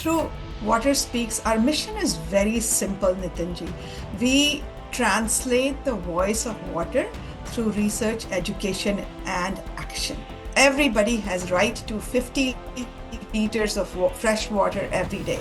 through Water Speaks, our mission is very simple, Nitinji. We translate the voice of water through research, education, and action. Everybody has right to 50 liters of fresh water every day.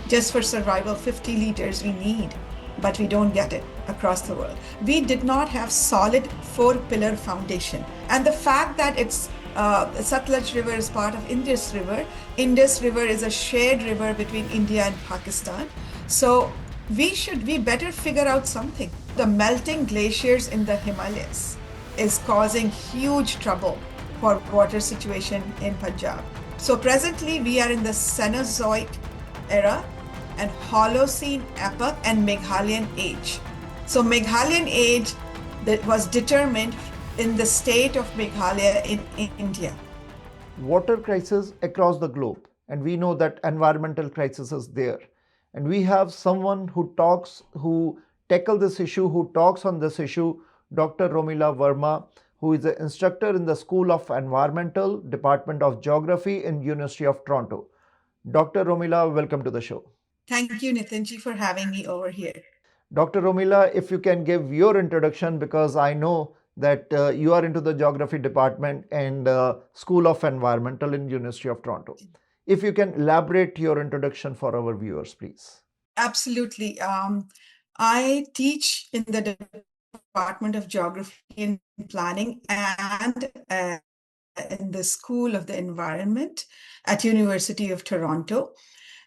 Just for survival, 50 liters we need, but we don't get it across the world. We did not have solid four-pillar foundation. And the fact that Satluj River is part of Indus River. Indus River is a shared river between India and Pakistan. So we better figure out something. The melting glaciers in the Himalayas is causing huge trouble for water situation in Punjab. So presently we are in the Cenozoic era and Holocene epoch and Meghalayan age. So Meghalayan age that was determined in the state of Meghalaya in India. Water crisis across the globe, and we know that environmental crisis is there. And we have someone who tackle this issue, who talks on this issue, Dr. Romila Verma, who is an instructor in the School of Environmental, Department of Geography in University of Toronto. Dr. Romila, welcome to the show. Thank you, Nitinji, for having me over here. Dr. Romila, if you can give your introduction, because I know that you are into the geography department and School of Environmental in University of Toronto. If you can elaborate your introduction for our viewers, please. Absolutely. I teach in the Department of Geography and Planning and in the School of the Environment at University of Toronto.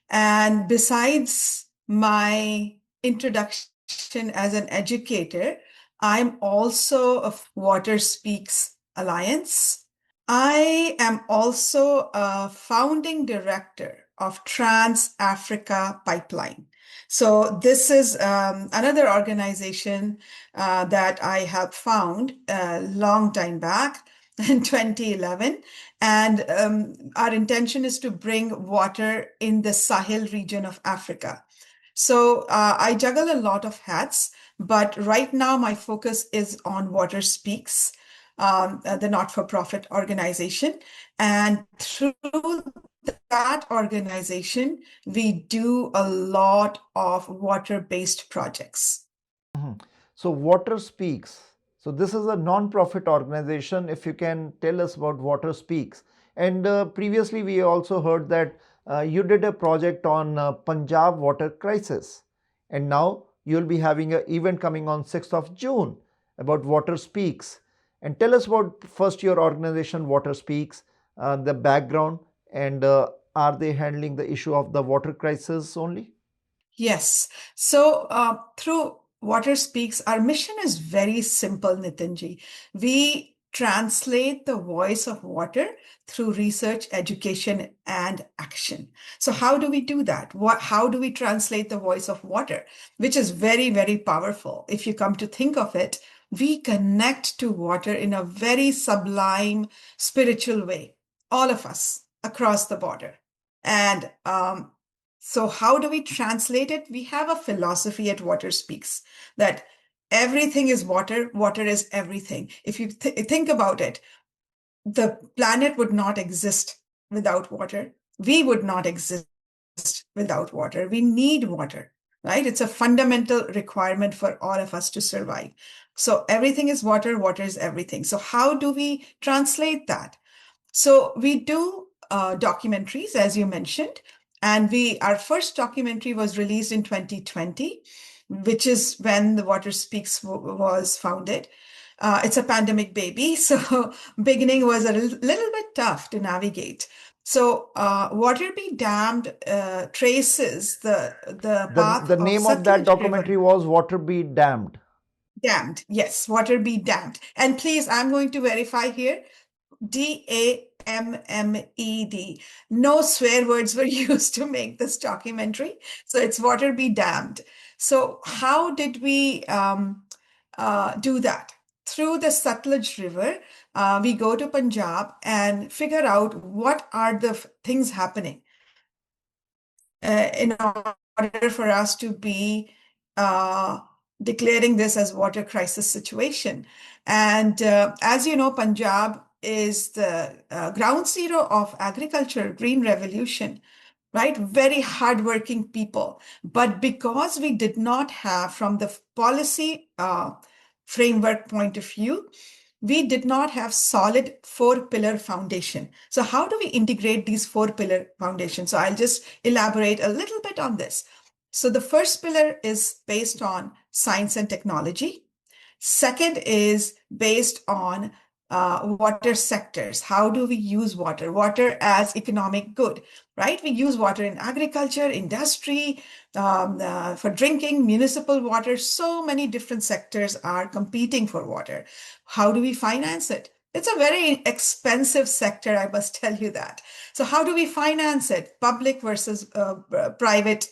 And besides my introduction as an educator, I'm also of Water Speaks Alliance. I am also a founding director of Trans-Africa Pipeline. So this is another organization that I have found a long time back in 2011. And our intention is to bring water in the Sahel region of Africa. So I juggle a lot of hats, but right now my focus is on Water Speaks, the not-for-profit organization. And through that organization, we do a lot of water-based projects. So Water Speaks. So this is a non-profit organization. If you can tell us about Water Speaks. And previously we also heard that you did a project on Punjab water crisis. And now you'll be having an event coming on 6th of June about Water Speaks. And tell us about first your organization Water Speaks, the background, and are they handling the issue of the water crisis only? Yes. So through Water Speaks, our mission is very simple, Nitinji. We translate the voice of water through research, education, and action. So how do we do that? How do we translate the voice of water, which is very, very powerful? If you come to think of it, we connect to water in a very sublime, spiritual way, all of us across the border. And so how do we translate it? We have a philosophy at Water Speaks that everything is water, water is everything. If you think about it, the planet would not exist without water. We would not exist without water. We need water, right? It's a fundamental requirement for all of us to survive. So everything is water, water is everything. So how do we translate that? So we do documentaries, as you mentioned, and our first documentary was released in 2020, which is when the Water Speaks was founded. It's a pandemic baby, so beginning was a little bit tough to navigate. So Water Be Damned traces the path The name of that documentary was Water Be Damned. Damned, yes, Water Be Damned. And please, I'm going to verify here. DAMMED. No swear words were used to make this documentary. So it's Water Be Damned. So how did we do that? Through the Satluj River, we go to Punjab and figure out what are the things happening in order for us to be declaring this as water crisis situation. And as you know, Punjab is the ground zero of agriculture, green revolution, right? Very hardworking people. But because we did not have, from the policy framework point of view, we did not have solid four-pillar foundation. So how do we integrate these four-pillar foundations? So I'll just elaborate a little bit on this. So the first pillar is based on science and technology. Second is based on water sectors. How do we use water? Water as economic good, right? We use water in agriculture, industry, for drinking, municipal water. So many different sectors are competing for water. How do we finance it? It's a very expensive sector, I must tell you that. So how do we finance it? Public versus private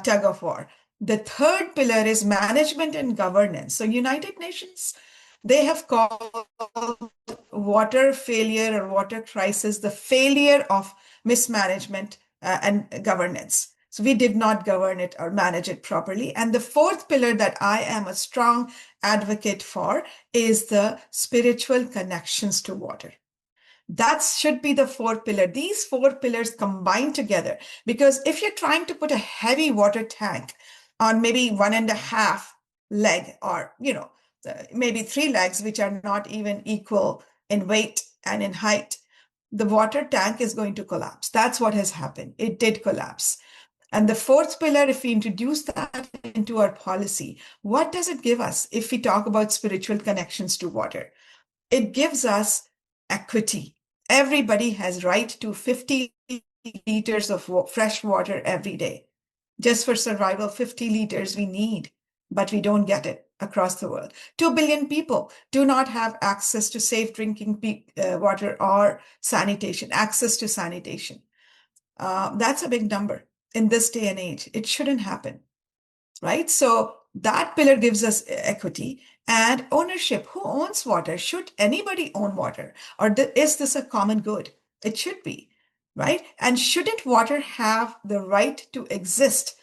tug of war. The third pillar is management and governance. So United Nations, they have called water failure or water crisis the failure of mismanagement and governance. So we did not govern it or manage it properly. And the fourth pillar that I am a strong advocate for is the spiritual connections to water. That should be the fourth pillar. These four pillars combine together, because if you're trying to put a heavy water tank on maybe 1.5 leg, or maybe 3 legs, which are not even equal in weight and in height, the water tank is going to collapse. That's what has happened. It did collapse. And the fourth pillar, if we introduce that into our policy, what does it give us if we talk about spiritual connections to water? It gives us equity. Everybody has right to 50 liters of fresh water every day. Just for survival, 50 liters we need, but we don't get it across the world. 2 billion people do not have access to safe drinking water or sanitation, access to sanitation. That's a big number in this day and age. It shouldn't happen, right? So that pillar gives us equity and ownership. Who owns water? Should anybody own water? Or is this a common good? It should be, right? And shouldn't water have the right to exist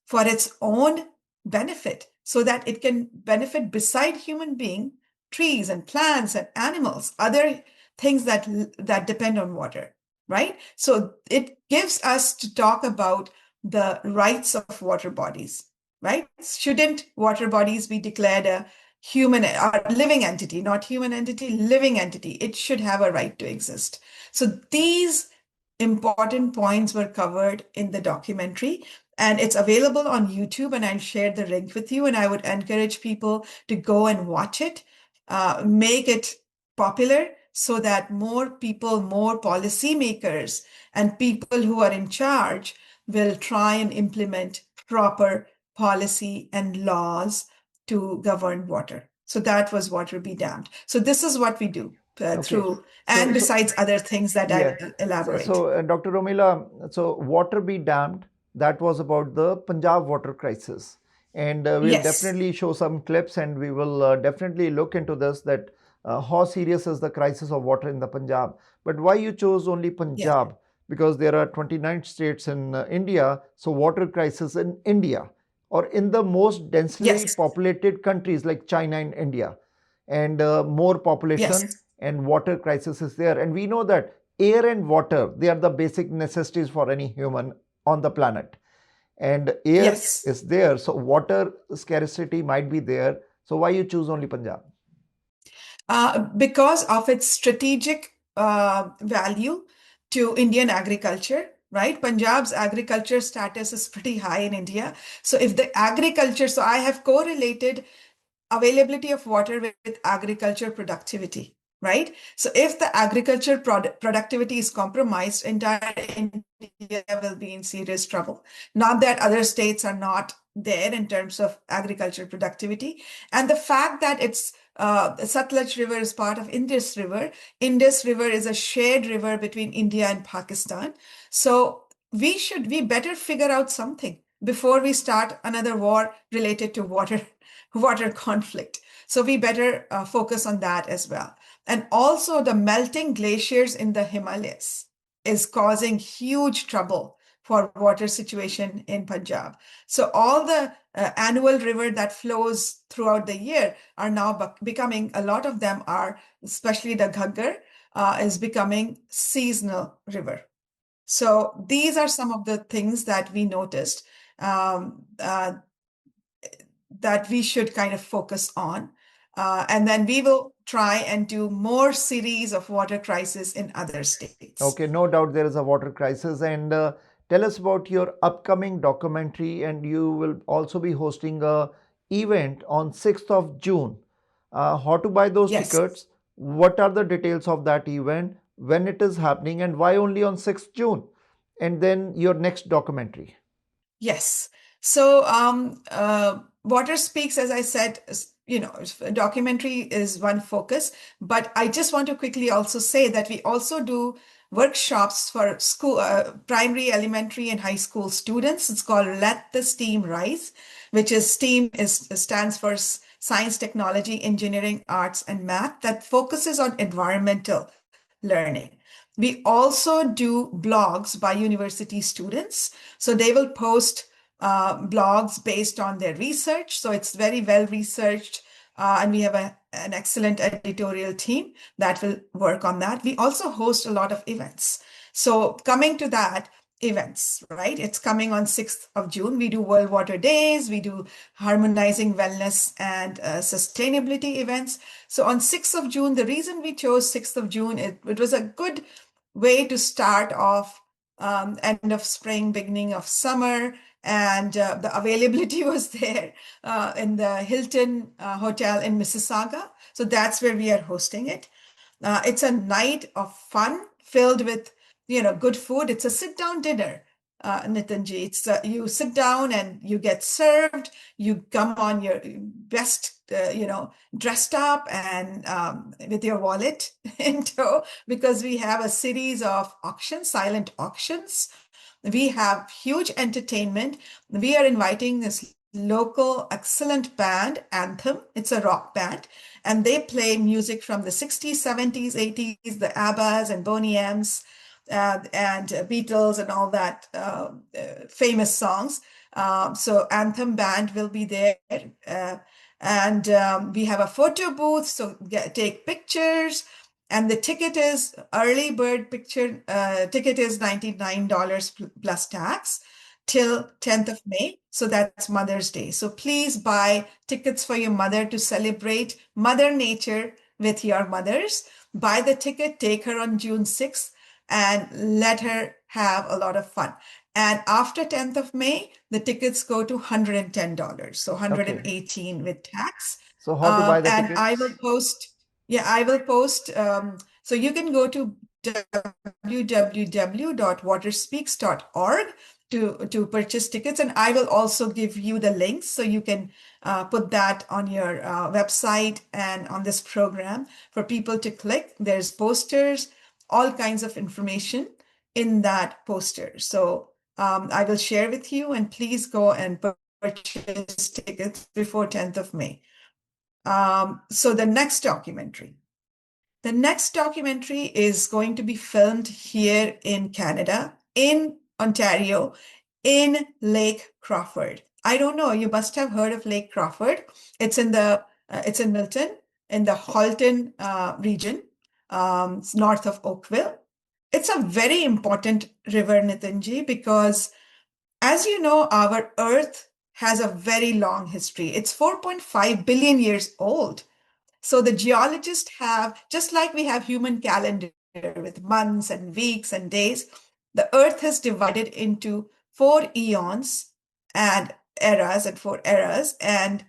for its own benefit so that it can benefit beside human being, trees and plants and animals, other things that depend on water, right? So it gives us to talk about the rights of water bodies, right? Shouldn't water bodies be declared a human or living entity, not human entity, living entity? It should have a right to exist. So these important points were covered in the documentary, and it's available on YouTube, and I'll share the link with you, and I would encourage people to go and watch it, make it popular so that more people, more policymakers, and people who are in charge will try and implement proper policy and laws to govern water. So that was Water Be Damned. So this is what we do Okay. through, So, and so besides other things that I yeah. will So, elaborate. so Dr. Romila, so water be damned, that was about the Punjab water crisis. And we'll Yes, definitely show some clips and we will definitely look into this, that how serious is the crisis of water in the Punjab. But why you chose only yes, Punjab? Because there are 29 states in India. So water crisis in India or in the most densely yes, populated countries like China and India, and more population yes, and water crisis is there. And we know that air and water, they are the basic necessities for any human on the planet, and air yes. is there, so water scarcity might be there. So why you choose only Punjab? Because of its strategic value to Indian agriculture, right? Punjab's agriculture status is pretty high in India. So if the agriculture, so I have correlated availability of water with agriculture productivity, right? So if the agriculture productivity is compromised, entire India will be in serious trouble. Not that other states are not there in terms of agriculture productivity. And the fact that it's the Satluj River is part of Indus River. Indus River is a shared river between India and Pakistan. So we better figure out something before we start another war related to water conflict. So we better focus on that as well. And also the melting glaciers in the Himalayas is causing huge trouble for water situation in Punjab. So all the annual river that flows throughout the year are now becoming, a lot of them are, especially the Ghaggar, is becoming seasonal river. So these are some of the things that we noticed um, uh, that we should kind of focus on. And then we will try and do more series of water crisis in other states. Okay, no doubt there is a water crisis. And tell us about your upcoming documentary. And you will also be hosting a event on 6th of June. How to buy those Yes. tickets? What are the details of that event? When it is happening? And why only on 6th June? And then your next documentary. Yes. So, Water Speaks, as I said, documentary is one focus, but I just want to quickly also say that we also do workshops for school, primary, elementary, and high school students. It's called Let the Steam Rise, which is STEAM stands for Science, Technology, Engineering, Arts, and Math, that focuses on environmental learning. We also do blogs by university students. So they will post blogs based on their research. So it's very well researched. And we have an excellent editorial team that will work on that. We also host a lot of events. So coming to that, events, right? It's coming on 6th of June. We do World Water Days, we do harmonizing wellness and sustainability events. So on 6th of June, the reason we chose 6th of June, it was a good way to start off end of spring, beginning of summer, and the availability was there in the Hilton Hotel in Mississauga. So that's where we are hosting it. It's a night of fun filled with, good food. It's a sit-down dinner, Nitinji. It's you sit down and you get served. You come on your best, dressed up and with your wallet in tow, because we have a series of auctions, silent auctions. We have huge entertainment. We are inviting this local excellent band, Anthem. It's a rock band, and they play music from the 60s, 70s, 80s, the ABBAs and Boney M's and Beatles and all that famous songs. So Anthem Band will be there. And we have a photo booth, so take pictures. And the ticket is early bird picture ticket is $99 plus tax till 10th of May. So that's Mother's Day. So please buy tickets for your mother to celebrate Mother Nature with your mothers. Buy the ticket, take her on June 6th, and let her have a lot of fun. And after 10th of May, the tickets go to $110, so Okay. 118 with tax. So, how to buy the And I will tickets? post, yeah, I will post. So you can go to www.waterspeaks.org to purchase tickets, and I will also give you the links so you can put that on your website and on this program for people to click. There's posters, all kinds of information in that poster. So I will share with you, and please go and purchase tickets before 10th of May. So the next documentary. The next documentary is going to be filmed here in Canada, in Ontario, in Lake Crawford. I don't know, you must have heard of Lake Crawford. It's in Milton, in the Halton region, it's north of Oakville. It's a very important river, Nitinji, because as you know, our Earth has a very long history. It's 4.5 billion years old. So the geologists have, just like we have human calendar with months and weeks and days, the Earth is divided into four eons and eras and four eras. And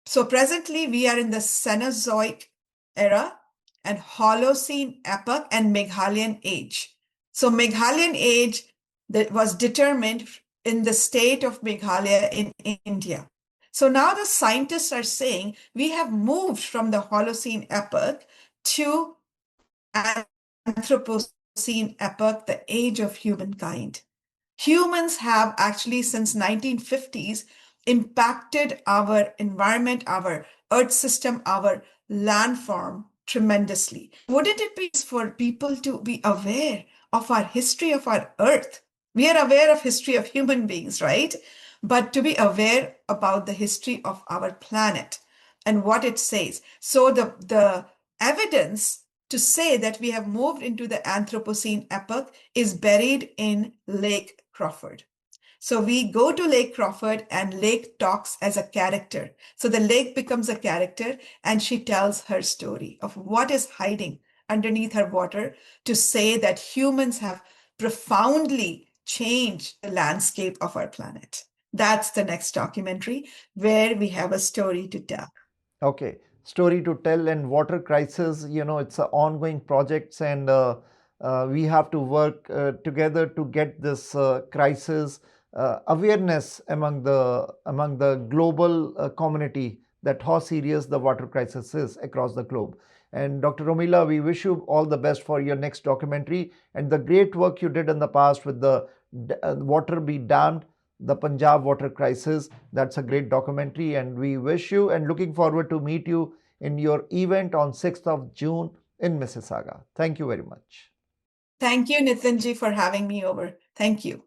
so presently we are in the Cenozoic era and Holocene epoch and Meghalayan age. So Meghalayan age that was determined in the state of Meghalaya in India. So now the scientists are saying we have moved from the Holocene epoch to Anthropocene epoch, the age of humankind. Humans have actually since 1950s impacted our environment, our earth system, our landform tremendously. Wouldn't it be for people to be aware of our history of our earth? We are aware of history of human beings, right? But to be aware about the history of our planet and what it says. So the evidence to say that we have moved into the Anthropocene epoch is buried in Lake Crawford. So we go to Lake Crawford and Lake talks as a character. So the lake becomes a character and she tells her story of what is hiding underneath her water to say that humans have profoundly changed the landscape of our planet. That's the next documentary where we have a story to tell. Okay, story to tell. And water crisis, it's an ongoing projects, and we have to work together to get this crisis awareness among the global community, that how serious the water crisis is across the globe. And Dr. Romila, we wish you all the best for your next documentary and the great work you did in the past with the water be damned, the Punjab water crisis. That's a great documentary, and we wish you and looking forward to meet you in your event on 6th of June in Mississauga. Thank you very much. Thank you, Nitinji, for having me over. Thank you.